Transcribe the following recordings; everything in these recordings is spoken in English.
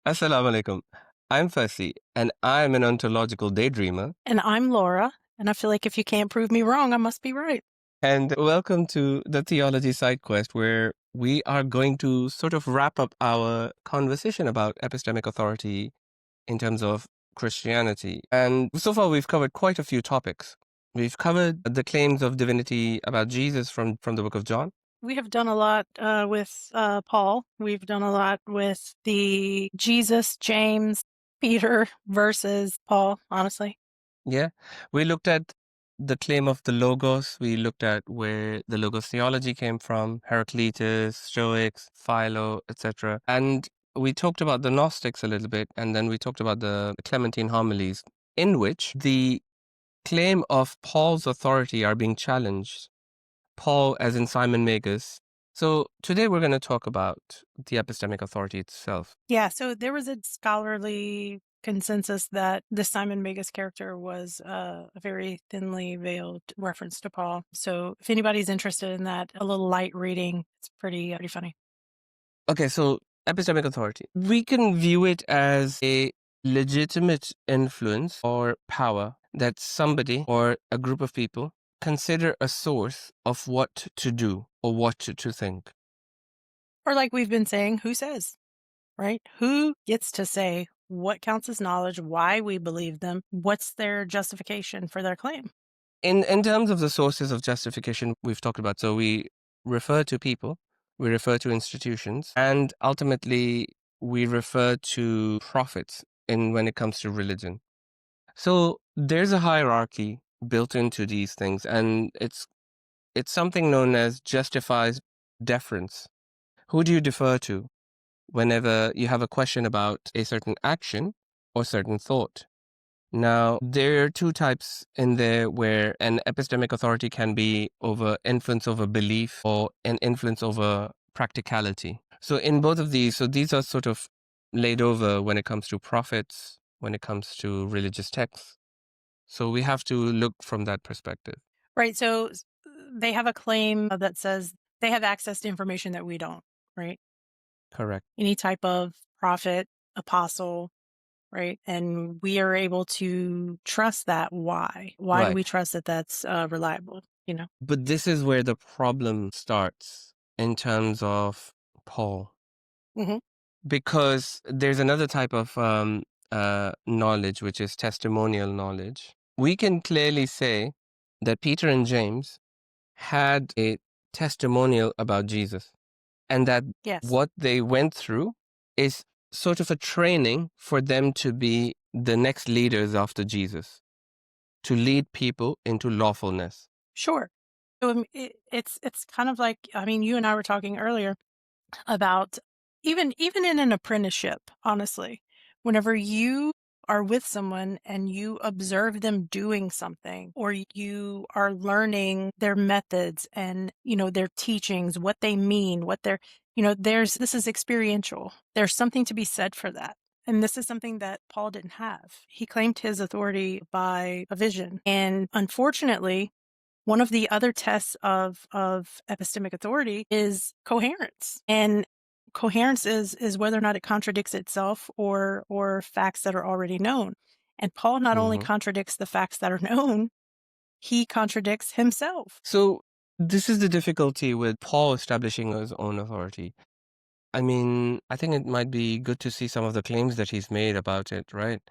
Assalamu alaikum. I'm Fasih, and I'm an ontological daydreamer. And I'm Laura, and I feel like if you can't prove me wrong, I must be right. And welcome to the Theology Side Quest, where we are going to sort of wrap up our conversation about epistemic authority in terms of Christianity. And so far, we've covered quite a few topics. We've covered the claims of divinity about Jesus from the book of John. We have done a lot with Paul. We've done a lot with the Jesus, James, Peter versus Paul, honestly. Yeah. We looked at the claim of the Logos. We looked at where the Logos theology came from, Heraclitus, Stoics, Philo, etc. And we talked about the Gnostics a little bit, and then we talked about the Clementine homilies, in which the claim of Paul's authority are being challenged. Paul, as in Simon Magus. So today we're going to talk about the epistemic authority itself. Yeah, so there was a scholarly consensus that the Simon Magus character was a very thinly veiled reference to Paul. So if anybody's interested in that, a little light reading, it's pretty funny. Okay, so epistemic authority. We can view it as a legitimate influence or power that somebody or a group of people consider a source of what to do or what to think. Or like we've been saying, who says? Right? Who gets to say what counts as knowledge, why we believe them, what's their justification for their claim? In terms of the sources of justification we've talked about, so we refer to people, we refer to institutions, and ultimately we refer to prophets in when it comes to religion. So there's a hierarchy built into these things, and it's something known as justifies deference. Who do you defer to whenever you have a question about a certain action or certain thought? Now, there are two types in there where an epistemic authority can be over influence over belief or an influence over practicality. So in both of these, so these are sort of laid over when it comes to prophets, when it comes to religious texts. So we have to look from that perspective. Right. So they have a claim that says they have access to information that we don't, right? Correct. Any type of prophet, apostle, right? And we are able to trust that. Why? Why do Right. we trust that that's reliable? But this is where the problem starts in terms of Paul, Hmm. because there's another type of knowledge, which is testimonial knowledge. We can clearly say that Peter and James had a testimonial about Jesus, and that Yes. what they went through is sort of a training for them to be the next leaders after Jesus, to lead people into lawfulness. Sure. So it's kind of like, I mean, you and I were talking earlier about even in an apprenticeship, honestly, whenever you are with someone and you observe them doing something or you are learning their methods and their teachings, what they mean, what they're there's this is experiential. There's something to be said for that. And this is something that Paul didn't have. He claimed his authority by a vision. And unfortunately, one of the other tests of epistemic authority is coherence. And coherence is whether or not it contradicts itself or facts that are already known. And Paul not only Mhm. contradicts the facts that are known, he contradicts himself. So this is the difficulty with Paul establishing his own authority. I mean, I think it might be good to see some of the claims that he's made about it, right?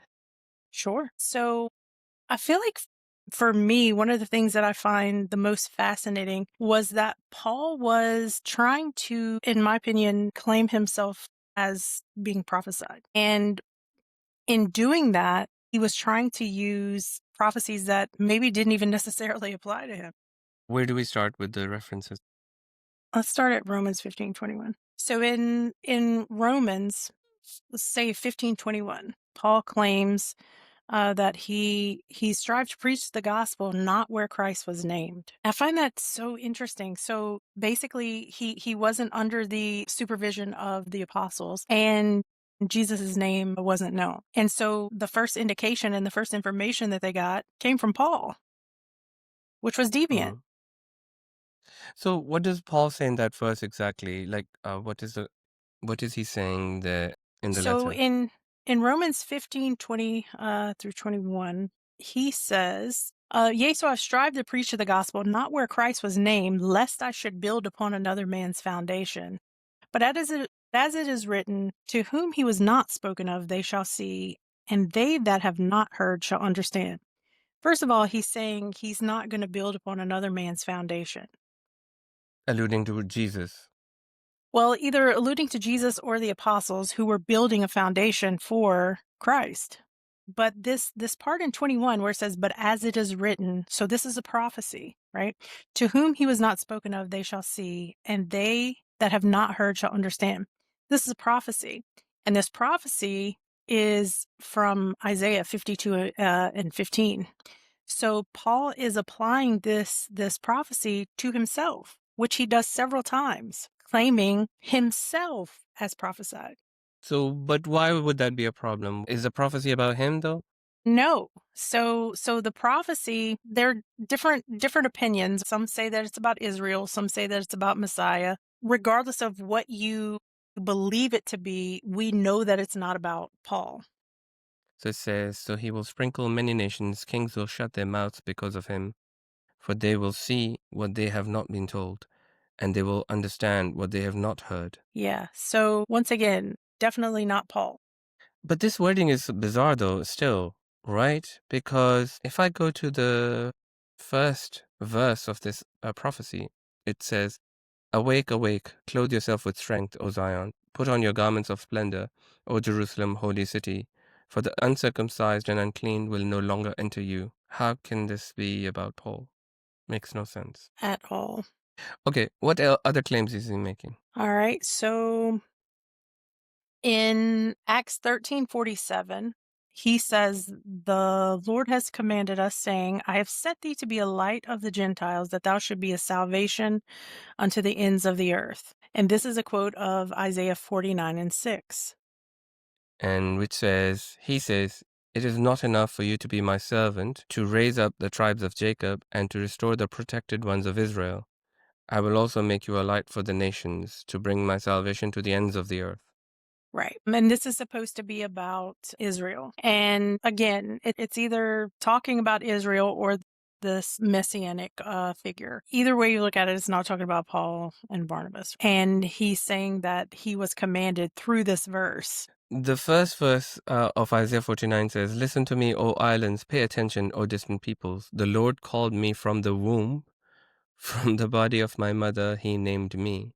Sure. So I feel like for me, one of the things that I find the most fascinating was that Paul was trying to, in my opinion, claim himself as being prophesied. And in doing that, he was trying to use prophecies that maybe didn't even necessarily apply to him. Where do we start with the references? Let's start at Romans 15:21. So in Romans, let's say 15:21, Paul claims that he strived to preach the gospel not where Christ was named. I find that so interesting. So basically, he wasn't under the supervision of the apostles, and Jesus' name wasn't known. And so the first indication and the first information that they got came from Paul, which was deviant. Mhm. So what does Paul say in that verse exactly? Like, what is he saying there? in the So letter? in Romans 15:20 through 21, he says, yea, so I strive to preach the gospel, not where Christ was named, lest I should build upon another man's foundation. But as it is written, to whom he was not spoken of, they shall see, and they that have not heard shall understand. First of all, he's saying he's not going to build upon another man's foundation. Alluding to Jesus. Well, either alluding to Jesus or the apostles who were building a foundation for Christ. But this part in 21 where it says, but as it is written, so this is a prophecy, right? To whom he was not spoken of, they shall see, and they that have not heard shall understand. This is a prophecy. And this prophecy is from Isaiah 52 and 15. So Paul is applying this prophecy to himself, which he does several times, claiming himself as prophesied. So, but why would that be a problem? Is the prophecy about him, though? No. So the prophecy, there are different opinions. Some say that it's about Israel, some say that it's about Messiah. Regardless of what you believe it to be, we know that it's not about Paul. So it says, so he will sprinkle many nations, kings will shut their mouths because of him, for they will see what they have not been told, and they will understand what they have not heard. Yeah. So once again, definitely not Paul. But this wording is bizarre, though, still, right? Because if I go to the first verse of this prophecy, it says, awake, awake, clothe yourself with strength, O Zion. Put on your garments of splendor, O Jerusalem, holy city. For the uncircumcised and unclean will no longer enter you. How can this be about Paul? Makes no sense. At all. Okay, what other claims is he making? All right. So in Acts 13:47, he says, the Lord has commanded us, saying, I have set thee to be a light of the Gentiles, that thou should be a salvation unto the ends of the earth. And this is a quote of Isaiah 49 and 6. And which says, he says, it is not enough for you to be my servant, to raise up the tribes of Jacob, and to restore the protected ones of Israel. I will also make you a light for the nations, to bring my salvation to the ends of the earth. Right. And this is supposed to be about Israel. And again, it's either talking about Israel or this messianic figure. Either way you look at it, it's not talking about Paul and Barnabas. And he's saying that he was commanded through this verse. The first verse of Isaiah 49 says, listen to me, O islands, pay attention, O distant peoples. The Lord called me from the womb, from the body of my mother, he named me.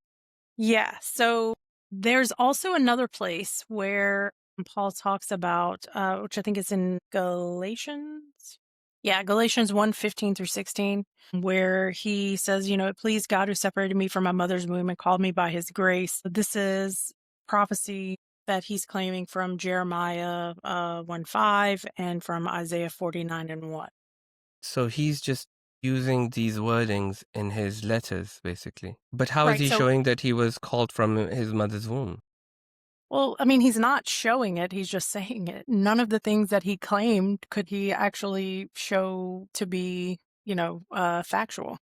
Yeah. So there's also another place where Paul talks about, which I think is in Galatians. Yeah, Galatians 1:15 through 16, where he says, it pleased God who separated me from my mother's womb and called me by his grace. This is prophecy that he's claiming from Jeremiah 1:5 and from Isaiah 49 and 1. So he's just using these wordings in his letters, basically. But how is Right. he So, showing that he was called from his mother's womb? well, I mean, he's not showing it, he's just saying it. None of the things that he claimed could he actually show to be, factual.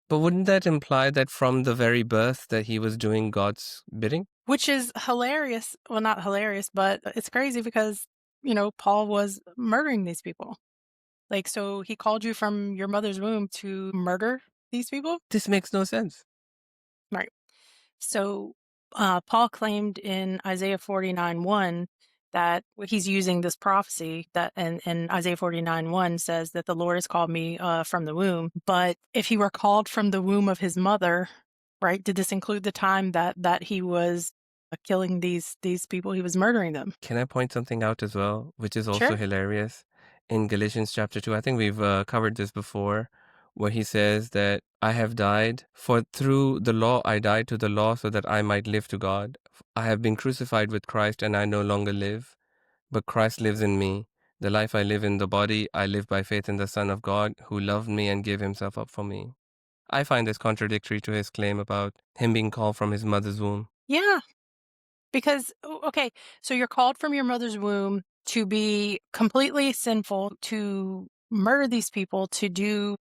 But wouldn't that imply that from the very birth that he was doing God's bidding? Which is hilarious. Well, not hilarious, but it's crazy because, Paul was murdering these people. Like, so he called you from your mother's womb to murder these people? This makes no sense. Right. So Paul claimed in Isaiah 49:1 that he's using this prophecy that, and Isaiah 49:1 says that the Lord has called me from the womb. But if he were called from the womb of his mother, right? Did this include the time that he was killing these people? He was murdering them. Can I point something out as well, which is also Sure. hilarious? In Galatians chapter 2, I think we've covered this before, where he says that I have died, for through the law I died to the law so that I might live to God. I have been crucified with Christ and I no longer live, but Christ lives in me. The life I live in the body, I live by faith in the Son of God who loved me and gave himself up for me. I find this contradictory to his claim about him being called from his mother's womb. Yeah. Because, okay, so you're called from your mother's womb to be completely sinful, to murder these people, to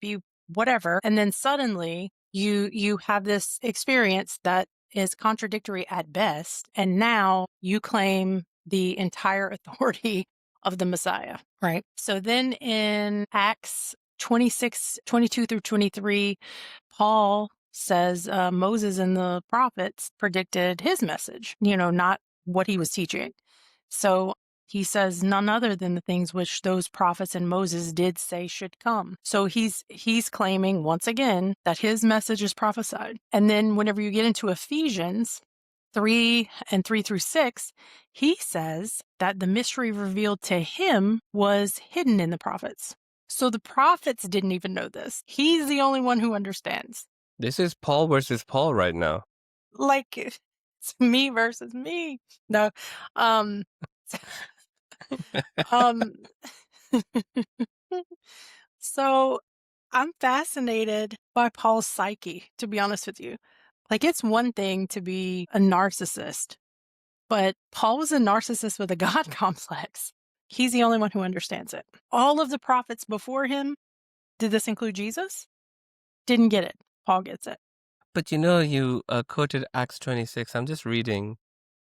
be whatever, and then suddenly you have this experience that is contradictory at best, and now you claim the entire authority of the Messiah, right? So then in Acts 26, 22 through 23, Paul says Moses and the prophets predicted his message, not what he was teaching. So he says none other than the things which those prophets and Moses did say should come. So he's claiming once again that his message is prophesied. And then whenever you get into Ephesians 3 and 3 through 6, he says that the mystery revealed to him was hidden in the prophets. So the prophets didn't even know this. He's the only one who understands. This is Paul versus Paul right now. Like, it's me versus me. No. Um, um, so I'm fascinated by Paul's psyche, to be honest with you. Like, it's one thing to be a narcissist, but Paul was a narcissist with a God complex. He's the only one who understands it. All of the prophets before him, did this include Jesus? Didn't get it. Paul gets it. But you quoted Acts 26. I'm just reading.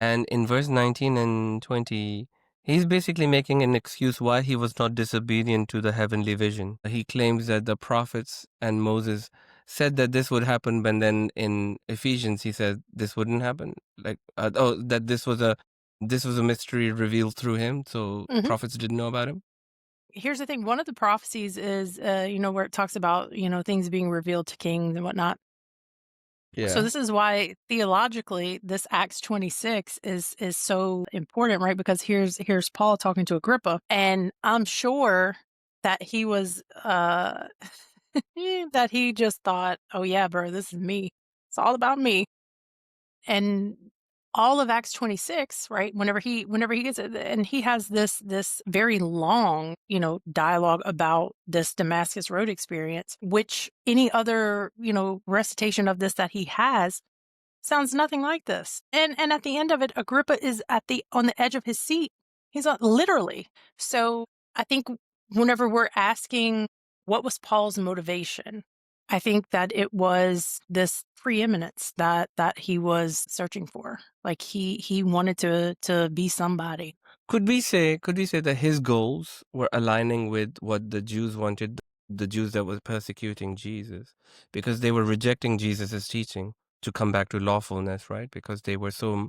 And in verse 19 and 20, he's basically making an excuse why he was not disobedient to the heavenly vision. He claims that the prophets and Moses said that this would happen, but then in Ephesians he said this wouldn't happen. Like, that this was a mystery revealed through him, so Mhm. prophets didn't know about him. Here's the thing. One of the prophecies is, where it talks about, things being revealed to kings and whatnot. So Yeah. this is why theologically this Acts 26 is so important, right? Because here's Paul talking to Agrippa, and I'm sure that he was that he just thought, "Oh yeah, bro, this is me. It's all about me." And all of Acts 26, right? Whenever he gets it, and he has this very long, dialogue about this Damascus Road experience, which any other, recitation of this that he has sounds nothing like this. And at the end of it, Agrippa is on the edge of his seat. He's literally. So I think whenever we're asking what was Paul's motivation, I think that it was this preeminence that he was searching for. Like he wanted to be somebody. Could we say that his goals were aligning with what the Jews wanted, the Jews that were persecuting Jesus, because they were rejecting Jesus' teaching to come back to lawfulness, right? Because they were so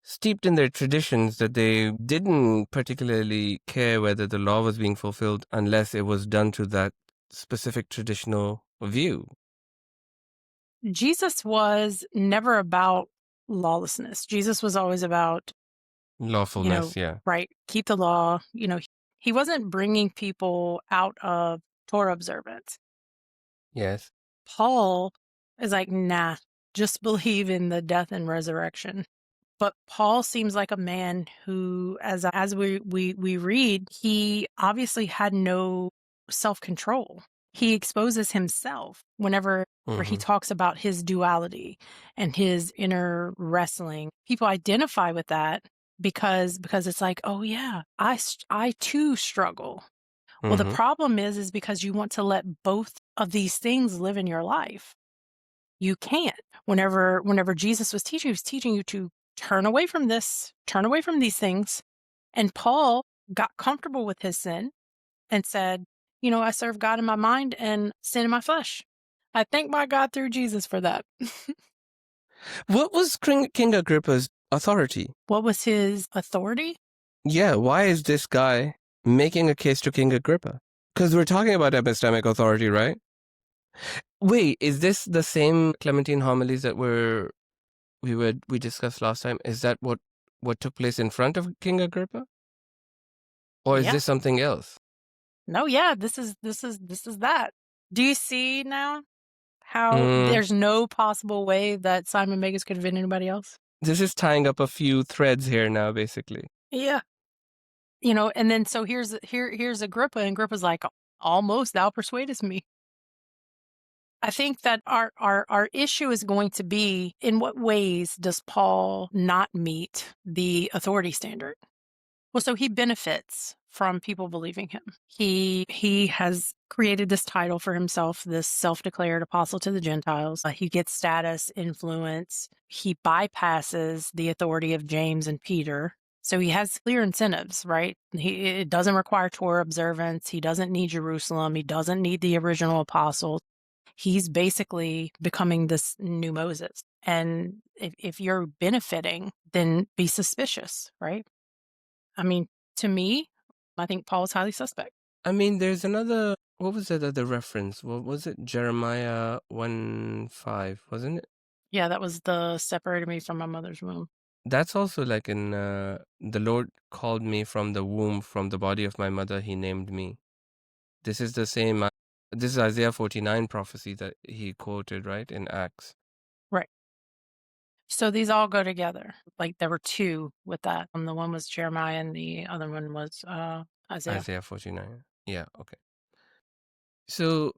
steeped in their traditions that they didn't particularly care whether the law was being fulfilled unless it was done to that specific traditional view. Jesus was never about lawlessness. Jesus was always about, Lawfulness, yeah. right, keep the law. He wasn't bringing people out of Torah observance. Yes. Paul is like, nah, just believe in the death and resurrection. But Paul seems like a man who, as we read, he obviously had no self-control. He exposes himself whenever where he Mm-hmm. talks about his duality and his inner wrestling. People identify with that because it's like, oh yeah, I too struggle. Well, the Mm-hmm. problem is because you want to let both of these things live in your life. You can't. Whenever Jesus was teaching, he was teaching you to turn away from this, turn away from these things. And Paul got comfortable with his sin and said, I serve God in my mind and sin in my flesh. I thank my God through Jesus for that. What was King Agrippa's authority? What was his authority? Yeah, why is this guy making a case to King Agrippa? Because we're talking about epistemic authority, right? Wait, is this the same Clementine homilies that we discussed last time? Is that what took place in front of King Agrippa? Or is Yeah. this something else? No, yeah, this is that. Do you see now how Mm, there's no possible way that Simon Magus could have been anybody else? this is tying up a few threads here now, basically. Yeah. And then so here's Agrippa, and Agrippa's like, almost thou persuadest me. I think that our issue is going to be, in what ways does Paul not meet the authority standard? Well, so he benefits from people believing him. He has created this title for himself, this self-declared apostle to the Gentiles. He gets status, influence. He bypasses the authority of James and Peter. So he has clear incentives, right? It doesn't require Torah observance. He doesn't need Jerusalem. He doesn't need the original apostles. He's basically becoming this new Moses. And if you're benefiting, then be suspicious, right? I mean, to me, I think Paul is highly suspect. I mean, there's another, what was that other reference? What was it? Jeremiah 1:5, wasn't it? Yeah, that was the separated me from my mother's womb. That's also like in, the Lord called me from the womb, from the body of my mother, he named me. This is the same, this is Isaiah 49 prophecy that he quoted, right, in Acts. Right. So these all go together. Like there were two with that. The one was Jeremiah and the other one was Isaiah. Isaiah 49. Yeah, okay. So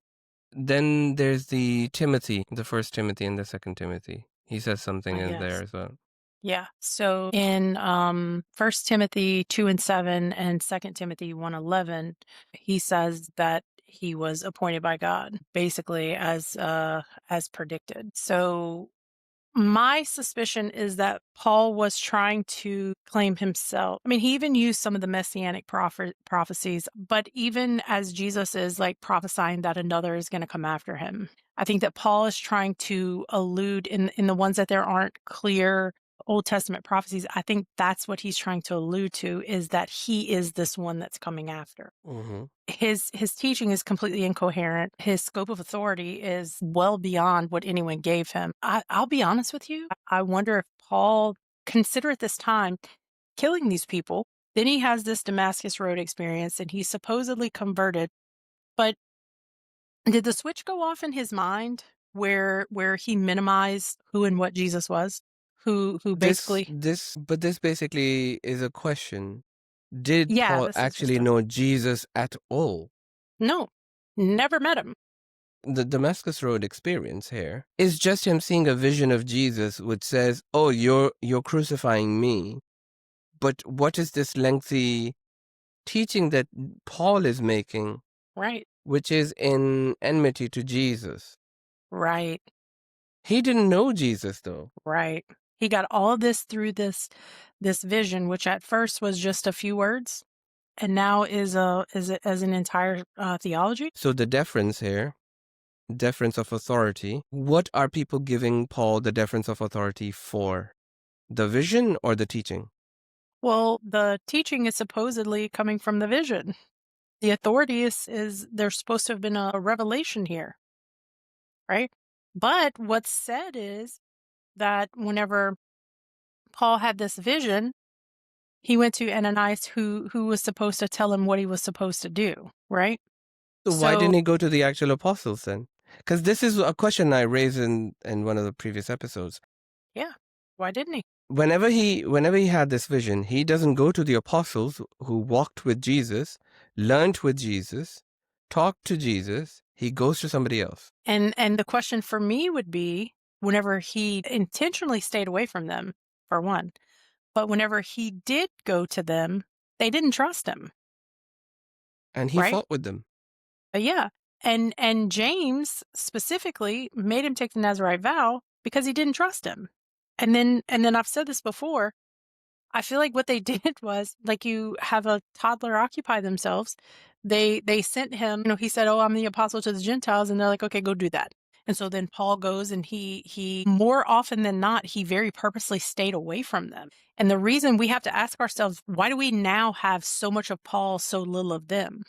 then there's the Timothy, the first Timothy and the second Timothy. He says something in there Yes. as well. Yeah. So in 1 Timothy 2:7 and 2 Timothy 1:11, he says that he was appointed by God, basically as predicted. So my suspicion is that Paul was trying to claim himself. I mean, he even used some of the messianic prophecies, but even as Jesus is like prophesying that another is going to come after him, I think that Paul is trying to allude in the ones that there aren't clear Old Testament prophecies. I think that's what he's trying to allude to, is that he is this one that's coming after. Mm-hmm. His teaching is completely incoherent. His scope of authority is well beyond what anyone gave him. I'll be honest with you. I wonder if Paul, consider at this time killing these people. Then he has this Damascus Road experience and he's supposedly converted. But did the switch go off in his mind where he minimized who and what Jesus was? Who basically But this basically is a question. Did Yeah, Paul this is just actually know Jesus at all? no, never met him. The Damascus Road experience here is just him seeing a vision of Jesus which says, "Oh, you're crucifying me." But what is this lengthy teaching that Paul is making, Right. which is in enmity to Jesus? Right. He didn't know Jesus though. Right. He got all of this through this vision, which at first was just a few words, and now is as an entire theology. So the deference here, deference of authority, what are people giving Paul the deference of authority for? The vision or the teaching? Well, the teaching is supposedly coming from the vision. The authority is there's supposed to have been a revelation here, right? But what's said is that whenever Paul had this vision, he went to Ananias, who was supposed to tell him what he was supposed to do, right? So why didn't he go to the actual apostles then? Because this is a question I raised in one of the previous episodes. Yeah, why didn't he? Whenever he had this vision, he doesn't go to the apostles who walked with Jesus, learned with Jesus, talked to Jesus. He goes to somebody else. And the question for me would be, whenever he intentionally stayed away from them, for one, but whenever he did go to them, they didn't trust him, And he right? fought with them. Yeah. And James specifically made him take the Nazirite vow because he didn't trust him. And then I've said this before, I feel like what they did was, like, you have a toddler occupy themselves. They sent him, he said, "Oh, I'm the apostle to the Gentiles." And they're like, "Okay, go do that." And so then Paul goes and he more often than not, he very purposely stayed away from them. And the reason we have to ask ourselves, why do we now have so much of Paul, so little of them?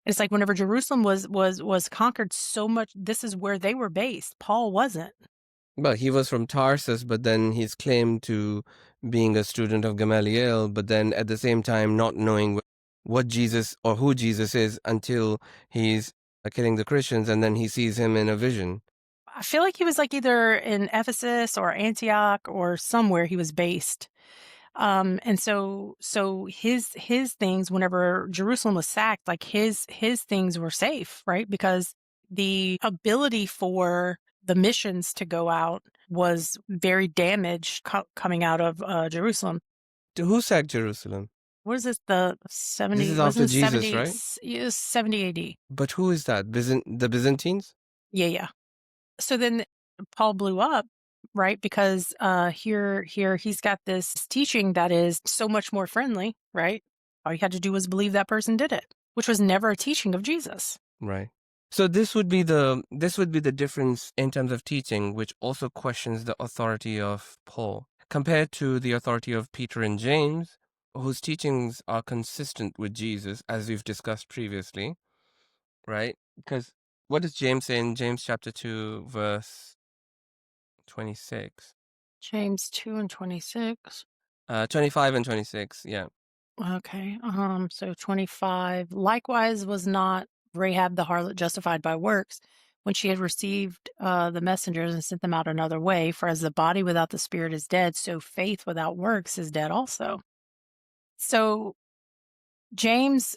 It's like whenever Jerusalem was conquered so much, this is where they were based. Paul wasn't. Well, he was from Tarsus, but then he's claimed to being a student of Gamaliel, but then at the same time not knowing what Jesus or who Jesus is until he's killing the Christians, and then he sees him in a vision. I feel like he was like either in Ephesus or Antioch or somewhere he was based. And so his things, whenever Jerusalem was sacked, like his things were safe, right? Because the ability for the missions to go out was very damaged coming out of Jerusalem. To who sacked Jerusalem? what is this, the This 70, is after wasn't it Jesus, 70, right? it was 70 AD. But who is that? The Byzantines? Yeah, yeah. So then Paul blew up, right? Because here he's got this teaching that is so much more friendly, right? All you had to do was believe that person did it, which was never a teaching of Jesus. Right. So this would be the difference in terms of teaching, which also questions the authority of Paul compared to the authority of Peter and James, whose teachings are consistent with Jesus, as we've discussed previously, right? Because what does James say in James chapter 2, verse 26? James 2 and 26. 25 and 26, yeah. Okay. So 25. Likewise was not Rahab the harlot justified by works when she had received the messengers and sent them out another way. For as the body without the spirit is dead, so faith without works is dead also. So James,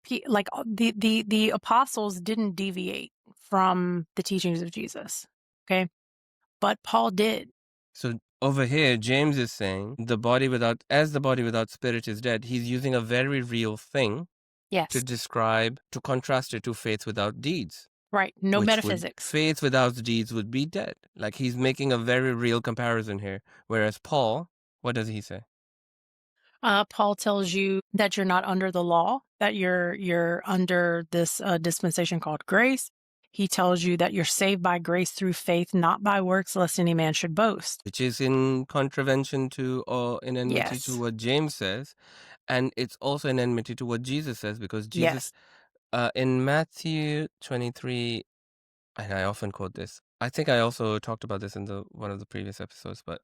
the apostles didn't deviate from the teachings of Jesus. Okay, but Paul did. So over here, James is saying as the body without spirit is dead, he's using a very real thing to Yes, describe, to contrast it to faith without deeds, right. No which would, metaphysics. faith without deeds would be dead. Like he's making a very real comparison here. Whereas Paul, what does he say? Paul tells you that you're not under the law, that you're under this dispensation called grace. He tells you that you're saved by grace through faith, not by works, lest any man should boast. Which is in contravention to, or in enmity to Yes, what James says. And it's also in enmity to what Jesus says, because Jesus, yes. in Matthew 23, and I often quote this. I think I also talked about this in one of the previous episodes, but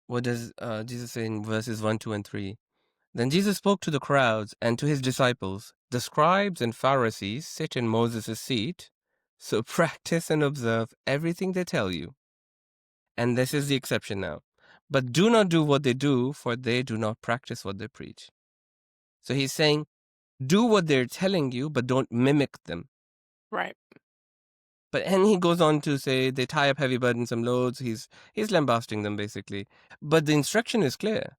what does Jesus say in verses 1, 2, and 3? Then Jesus spoke to the crowds and to his disciples. The scribes and Pharisees sit in Moses' seat, so practice and observe everything they tell you. And this is the exception now. But do not do what they do, for they do not practice what they preach. So he's saying, do what they're telling you, but don't mimic them. Right. And he goes on to say they tie up heavy burdensome loads. He's lambasting them basically. But the instruction is clear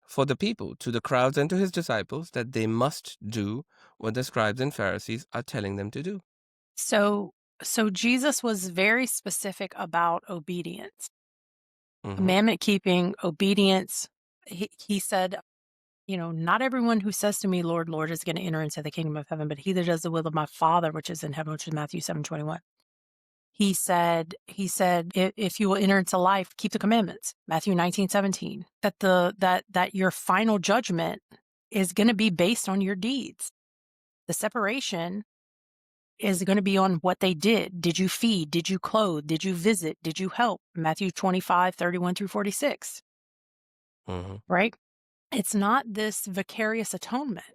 for the people, to the crowds and to his disciples, that they must do what the scribes and Pharisees are telling them to do. So Jesus was very specific about obedience, Mm-hmm. commandment keeping, obedience. He said, not everyone who says to me, Lord, Lord, is going to enter into the kingdom of heaven, but he that does the will of my Father, which is in heaven, which is Matthew 7:21. He said, if you will enter into life, keep the commandments, Matthew 19:17, that your final judgment is going to be based on your deeds. The separation is going to be on what they did. Did you feed? Did you clothe? Did you visit? Did you help? Matthew 25:31 through 46, Mm-hmm. right? It's not this vicarious atonement.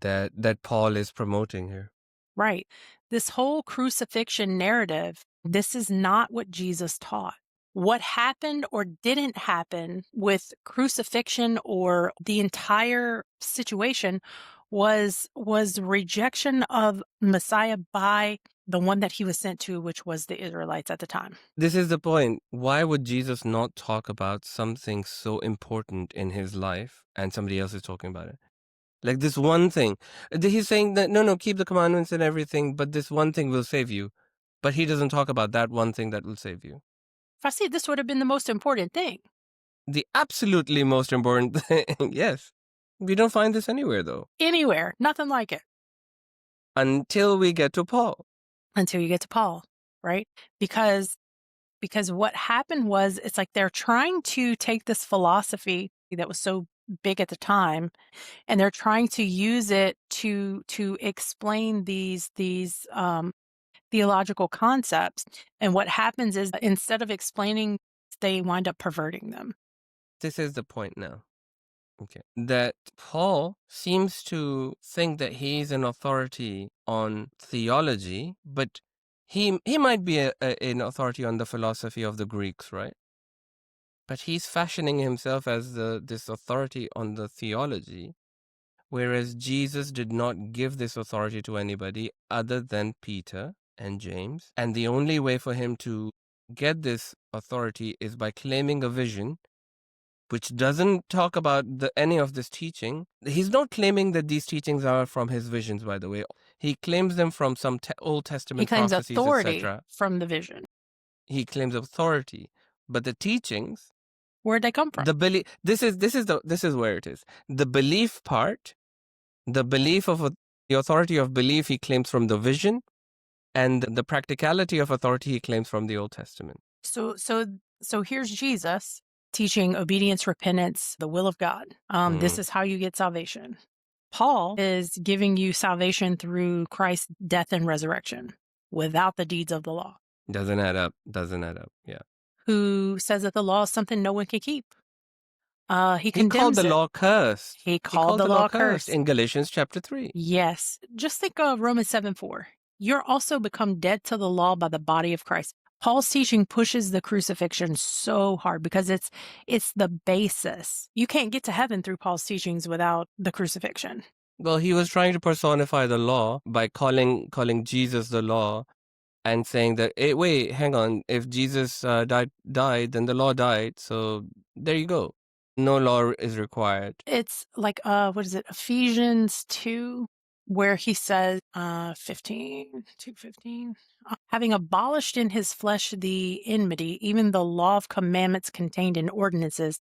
That Paul is promoting here. Right. This whole crucifixion narrative, this is not what Jesus taught. What happened or didn't happen with crucifixion or the entire situation was rejection of Messiah by the one that he was sent to, which was the Israelites at the time. This is the point. Why would Jesus not talk about something so important in his life and somebody else is talking about it? Like this one thing. He's saying that, no, keep the commandments and everything, but this one thing will save you. But he doesn't talk about that one thing that will save you. Fasih, this would have been the most important thing. The absolutely most important thing, yes. We don't find this anywhere, though, Anywhere, nothing like it until we get to Paul. until you get to Paul, right? Because what happened was, it's like they're trying to take this philosophy that was so big at the time, and they're trying to use it to explain these theological concepts. And what happens is, instead of explaining, they wind up perverting them. This is the point now. Okay. That Paul seems to think that he's an authority on theology, but he might be an authority on the philosophy of the Greeks, right? But he's fashioning himself as this authority on the theology, whereas Jesus did not give this authority to anybody other than Peter and James. And the only way for him to get this authority is by claiming a vision which doesn't talk about any of this teaching. He's not claiming that these teachings are from his visions, by the way. He claims them from some Old He Testament claims prophecies, authority etc. from the vision. He claims authority, but the teachings, Where'd they come from? the belief. This is where it is. The belief part, the belief of the authority of belief, he claims from the vision, and the practicality of authority he claims from the Old Testament. So here's Jesus teaching obedience, repentance, the will of God. This is how you get salvation. Paul is giving you salvation through Christ's death and resurrection without the deeds of the law. Doesn't add up. Yeah. Who says that the law is something no one can keep. He He called condemns the it. law cursed. He called the law cursed. In Galatians chapter 3. Yes. Just think of Romans 7:4. You're also become dead to the law by the body of Christ. Paul's teaching pushes the crucifixion so hard because it's the basis. You can't get to heaven through Paul's teachings without the crucifixion. Well, he was trying to personify the law by calling Jesus the law, and saying that, hey, wait, hang on, if Jesus died, then the law died. So there you go. No law is required. It's like, what is it? Ephesians 2, where he says, 2:15, having abolished in his flesh the enmity, even the law of commandments contained in ordinances,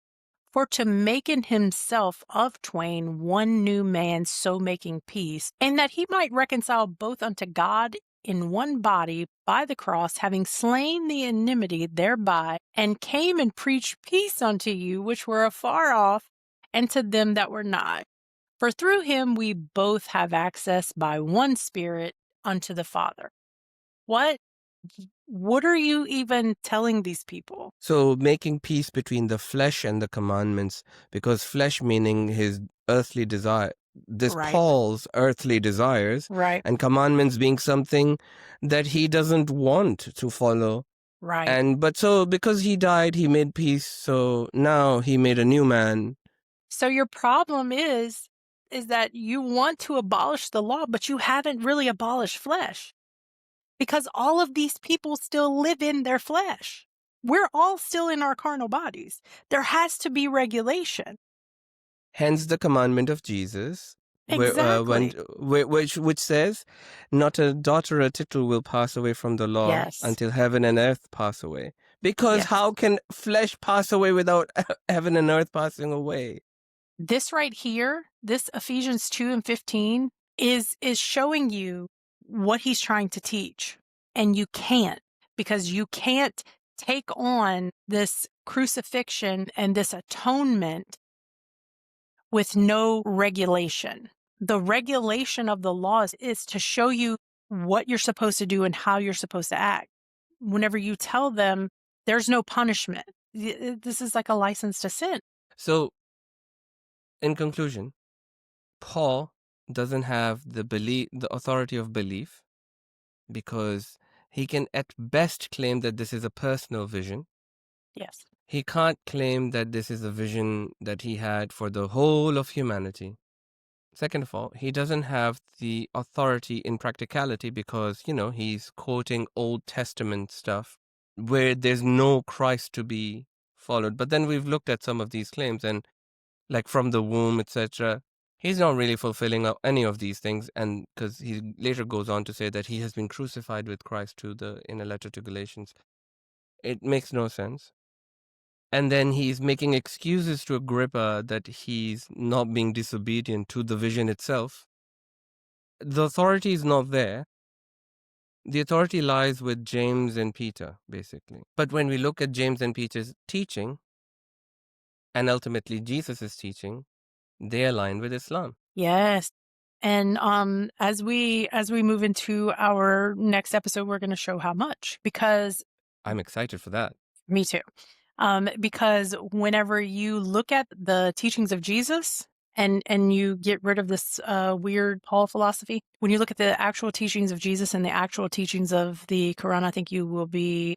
for to make in himself of twain one new man, so making peace, and that he might reconcile both unto God in one body by the cross, having slain the enmity thereby, and came and preached peace unto you which were afar off, and to them that were nigh. For through him we both have access by one Spirit unto the Father. What are you even telling these people? So making peace between the flesh and the commandments, because flesh meaning his earthly desire, this Right. Paul's earthly desires, Right. and commandments being something that he doesn't want to follow. Right. But so because he died, he made peace. So now he made a new man. So your problem is that you want to abolish the law, but you haven't really abolished flesh. Because all of these people still live in their flesh. We're all still in our carnal bodies. There has to be regulation. Hence the commandment of Jesus, Exactly. which says, not a dot or a tittle will pass away from the law Yes. until heaven and earth pass away. Because Yes. how can flesh pass away without heaven and earth passing away? This right here, this Ephesians 2:15, is showing you what he's trying to teach. And you can't, because you can't take on this crucifixion and this atonement with no regulation. The regulation of the laws is to show you what you're supposed to do and how you're supposed to act. Whenever you tell them there's no punishment, this is like a license to sin. So, in conclusion, Paul doesn't have the authority of belief, because he can at best claim that this is a personal vision. Yes. He can't claim that this is a vision that he had for the whole of humanity. Second of all, he doesn't have the authority in practicality because, he's quoting Old Testament stuff where there's no Christ to be followed. But then we've looked at some of these claims, and like from the womb, etc., he's not really fulfilling any of these things. And because he later goes on to say that he has been crucified with Christ in a letter to Galatians. It makes no sense. And then he's making excuses to Agrippa that he's not being disobedient to the vision itself. The authority is not there. The authority lies with James and Peter, basically. But when we look at James and Peter's teaching, and ultimately Jesus' teaching, they align with Islam. Yes. And as we move into our next episode, we're going to show how much, because I'm excited for that. me too. Because whenever you look at the teachings of Jesus and you get rid of this weird Paul philosophy, when you look at the actual teachings of Jesus and the actual teachings of the Quran, I think you will be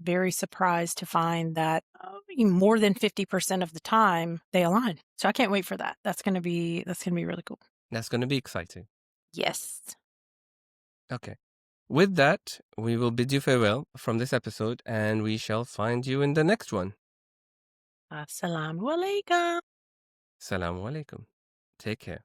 very surprised to find that more than 50% of the time they align. So I can't wait for that. That's going to be really cool. That's going to be exciting. Yes. Okay. With that, we will bid you farewell from this episode, and we shall find you in the next one. Assalamu alaikum. Assalamu alaikum. Take care.